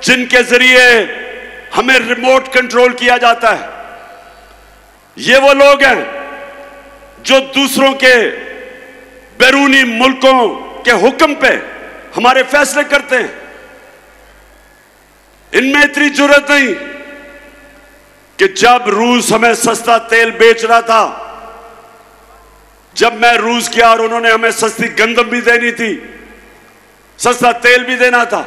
جن کے ذریعے ہمیں ریموٹ کنٹرول کیا جاتا ہے. یہ وہ لوگ ہیں جو دوسروں کے بیرونی ملکوں کے حکم پہ ہمارے فیصلے کرتے ہیں. ان میں اتنی جرات نہیں کہ جب روس ہمیں سستا تیل بیچ رہا تھا، جب میں روس گیا اور انہوں نے ہمیں سستی گندم بھی دینی تھی، سستا تیل بھی دینا تھا،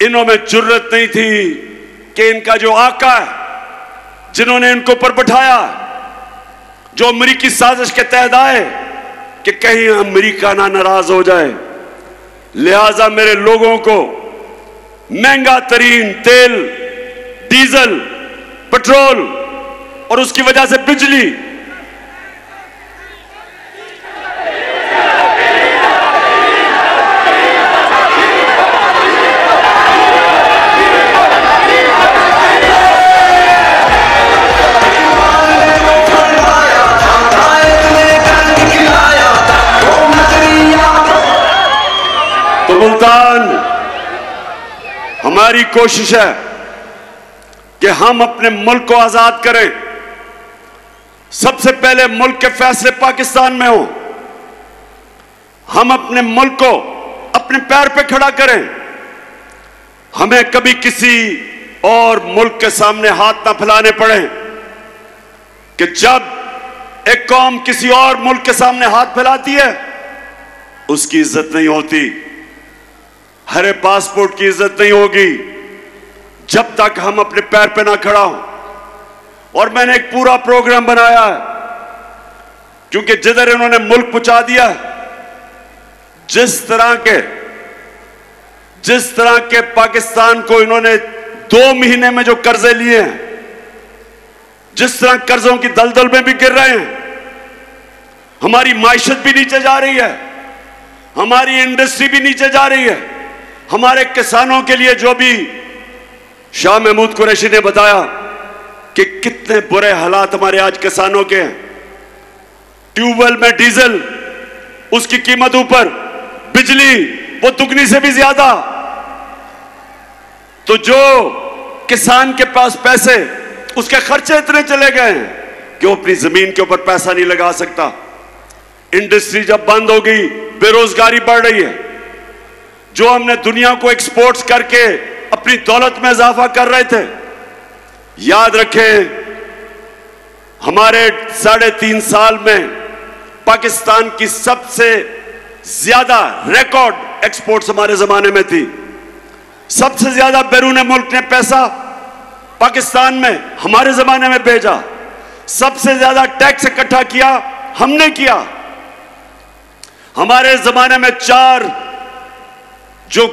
انہوں میں جرات نہیں تھی کہ ان کا جو آقا ہے، جنہوں نے ان کو پر بٹھایا، جو امریکی سازش کے تحت آئے کہ کہیں امریکہ نہ ناراض ہو جائے، لہذا میرے لوگوں کو مہنگا ترین تیل، ڈیزل، پٹرول اور اس کی وجہ سے بجلی، تو ملتان ہماری کوشش ہے کہ ہم اپنے ملک کو آزاد کریں. سب سے پہلے ملک کے فیصلے پاکستان میں ہوں. ہم اپنے ملک کو اپنے پیر پہ کھڑا کریں. ہمیں کبھی کسی اور ملک کے سامنے ہاتھ نہ پھیلانے پڑیں کہ جب ایک قوم کسی اور ملک کے سامنے ہاتھ پھیلاتی ہے اس کی عزت نہیں ہوتی. ہرے پاسپورٹ کی عزت نہیں ہوگی جب تک ہم اپنے پیر پہ نہ کھڑا ہوں. اور میں نے ایک پورا پروگرام بنایا ہے کیونکہ جدھر انہوں نے ملک پہنچا دیا، جس طرح کے پاکستان کو انہوں نے 2 مہینے میں جو قرضے لیے ہیں، جس طرح قرضوں کی دلدل میں بھی گر رہے ہیں، ہماری معیشت بھی نیچے جا رہی ہے، ہماری انڈسٹری بھی نیچے جا رہی ہے. ہمارے کسانوں کے لیے جو بھی شاہ محمود قریشی نے بتایا کہ کتنے برے حالات ہمارے آج کسانوں کے ہیں. ٹیوب ویل میں ڈیزل، اس کی قیمت اوپر، بجلی وہ دگنی سے بھی زیادہ. تو جو کسان کے پاس پیسے، اس کے خرچے اتنے چلے گئے ہیں کہ وہ اپنی زمین کے اوپر پیسہ نہیں لگا سکتا. انڈسٹری جب بند ہو گئی، بے روزگاری بڑھ رہی ہے. جو ہم نے دنیا کو ایکسپورٹس کر کے اپنی دولت میں اضافہ کر رہے تھے، یاد رکھیں ہمارے 3.5 سال میں پاکستان کی سب سے زیادہ ریکارڈ ایکسپورٹس ہمارے زمانے میں تھی. سب سے زیادہ بیرون ملک نے پیسہ پاکستان میں ہمارے زمانے میں بھیجا. سب سے زیادہ ٹیکس اکٹھا کیا ہم نے کیا. ہمارے زمانے میں 4 جو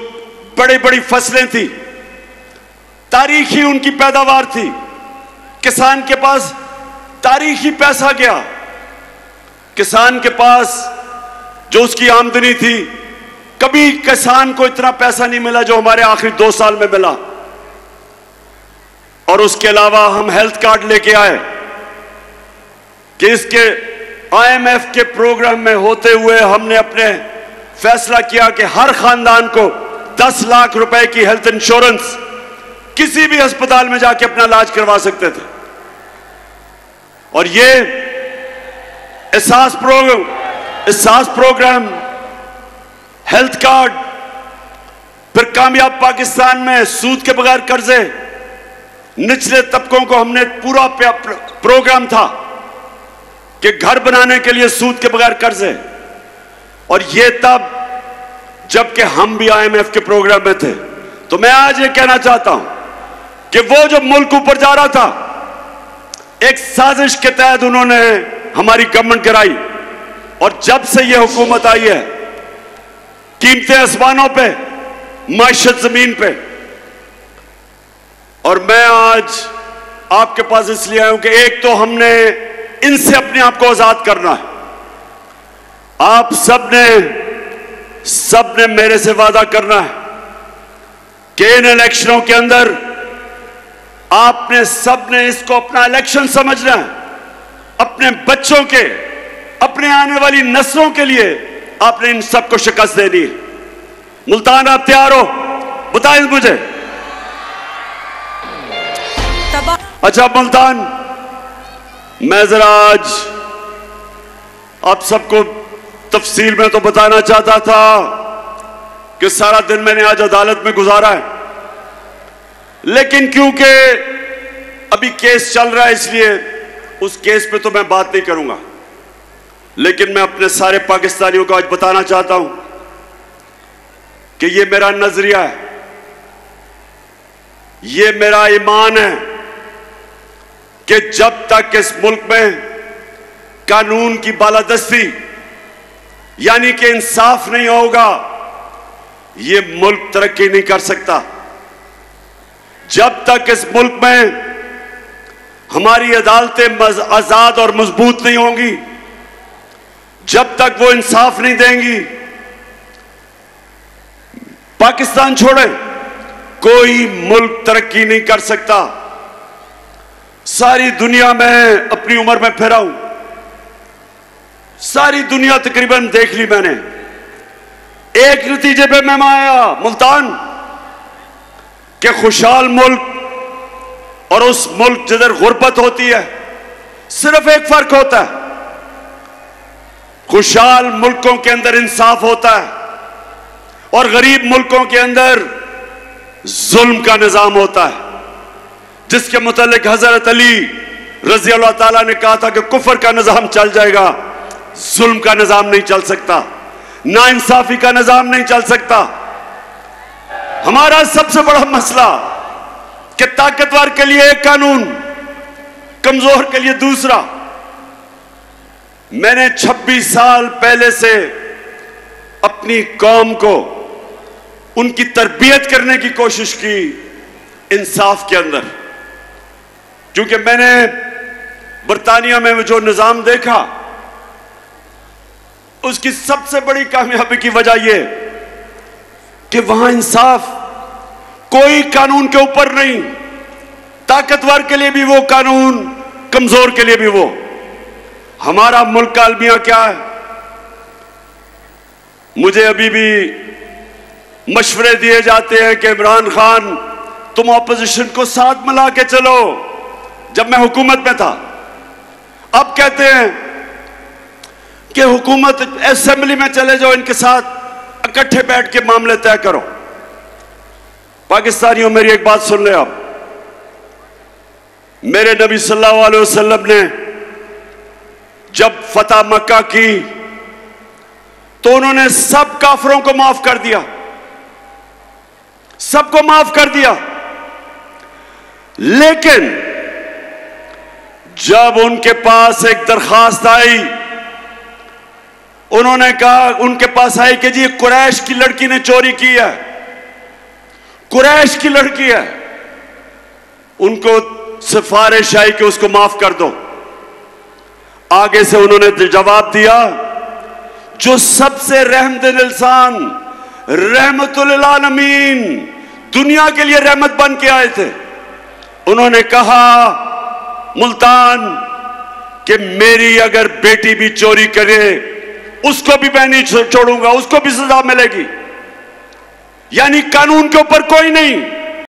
بڑی بڑی فصلیں تھی، تاریخی ان کی پیداوار تھی. کسان کے پاس تاریخی پیسہ گیا. کسان کے پاس جو اس کی آمدنی تھی، کبھی کسان کو اتنا پیسہ نہیں ملا جو ہمارے آخری 2 سال میں ملا. اور اس کے علاوہ ہم ہیلتھ کارڈ لے کے آئے کہ اس کے IMF کے پروگرام میں ہوتے ہوئے ہم نے اپنے فیصلہ کیا کہ ہر خاندان کو 10 لاکھ روپے کی ہیلتھ انشورنس کسی بھی ہسپتال میں جا کے اپنا علاج کروا سکتے تھے. اور یہ احساس پروگرام، ہیلتھ کارڈ، پھر کامیاب پاکستان میں سود کے بغیر قرضے، نچلے طبقوں کو ہم نے پورا پروگرام تھا کہ گھر بنانے کے لیے سود کے بغیر قرضے. اور یہ تب جب کہ ہم بھی IMF کے پروگرام میں تھے. تو میں آج یہ کہنا چاہتا ہوں کہ وہ جو ملک اوپر جا رہا تھا، ایک سازش کے تحت انہوں نے ہماری گورنمنٹ گرائی. اور جب سے یہ حکومت آئی ہے، قیمتیں آسمانوں پہ، معیشت زمین پہ. اور میں آج آپ کے پاس اس لیے آیا ہوں کہ ایک تو ہم نے ان سے اپنے آپ کو آزاد کرنا ہے. آپ سب نے میرے سے وعدہ کرنا ہے کہ ان الیکشنوں کے اندر آپ نے سب نے اس کو اپنا الیکشن سمجھنا ہے. اپنے بچوں کے، اپنے آنے والی نسلوں کے لیے آپ نے ان سب کو شکست دینی ہے. ملتان آپ تیار ہو؟ بتائیں مجھے. اچھا ملتان، میں ذرا آج آپ سب کو تفصیل میں تو بتانا چاہتا تھا کہ سارا دن میں نے آج عدالت میں گزارا ہے، لیکن کیونکہ ابھی کیس چل رہا ہے اس لیے اس کیس پہ تو میں بات نہیں کروں گا، لیکن میں اپنے سارے پاکستانیوں کو آج بتانا چاہتا ہوں کہ یہ میرا نظریہ ہے، یہ میرا ایمان ہے کہ جب تک اس ملک میں قانون کی بالادستی یعنی کہ انصاف نہیں ہوگا یہ ملک ترقی نہیں کر سکتا. جب تک اس ملک میں ہماری عدالتیں آزاد اور مضبوط نہیں ہوں گی، جب تک وہ انصاف نہیں دیں گی، پاکستان چھوڑے کوئی ملک ترقی نہیں کر سکتا. ساری دنیا میں اپنی عمر میں پھرا ہوں، ساری دنیا تقریباً دیکھ لی میں نے. ایک نتیجے پہ میں آیا ملتان کہ خوشحال ملک اور اس ملک جدھر غربت ہوتی ہے صرف ایک فرق ہوتا ہے، خوشحال ملکوں کے اندر انصاف ہوتا ہے اور غریب ملکوں کے اندر ظلم کا نظام ہوتا ہے، جس کے متعلق حضرت علی رضی اللہ تعالیٰ نے کہا تھا کہ کفر کا نظام چل جائے گا، ظلم کا نظام نہیں چل سکتا، ناانصافی کا نظام نہیں چل سکتا. ہمارا سب سے بڑا مسئلہ کہ طاقتور کے لیے ایک قانون، کمزور کے لیے دوسرا. میں نے 26 سال پہلے سے اپنی قوم کو ان کی تربیت کرنے کی کوشش کی انصاف کے اندر، کیونکہ میں نے برطانیہ میں جو نظام دیکھا اس کی سب سے بڑی کامیابی کی وجہ یہ کہ وہاں انصاف کوئی قانون کے اوپر نہیں، طاقتور کے لیے بھی وہ قانون، کمزور کے لیے بھی وہ. ہمارا ملک کا المیہ کیا ہے؟ مجھے ابھی بھی مشورے دیے جاتے ہیں کہ عمران خان تم اپوزیشن کو ساتھ ملا کے چلو. جب میں حکومت میں تھا، اب کہتے ہیں کہ حکومت اسمبلی میں چلے جاؤ، ان کے ساتھ اکٹھے بیٹھ کے معاملے طے کرو. پاکستانیوں میری ایک بات سن لیں آپ، میرے نبی صلی اللہ علیہ وسلم نے جب فتح مکہ کی تو انہوں نے سب کافروں کو معاف کر دیا، سب کو معاف کر دیا. لیکن جب ان کے پاس ایک درخواست آئی، انہوں نے کہا، ان کے پاس آئی کہ جی قریش کی لڑکی نے چوری کی ہے، قریش کی لڑکی ہے، ان کو سفارش آئی کہ اس کو معاف کر دو. آگے سے انہوں نے جواب دیا، جو سب سے رحم دل انسان، رحمت للعالمین، دنیا کے لیے رحمت بن کے آئے تھے، انہوں نے کہا ملتان کہ میری اگر بیٹی بھی چوری کرے اس کو بھی میں نہیں چھوڑوں گا، اس کو بھی سزا ملے گی. یعنی قانون کے اوپر کوئی نہیں.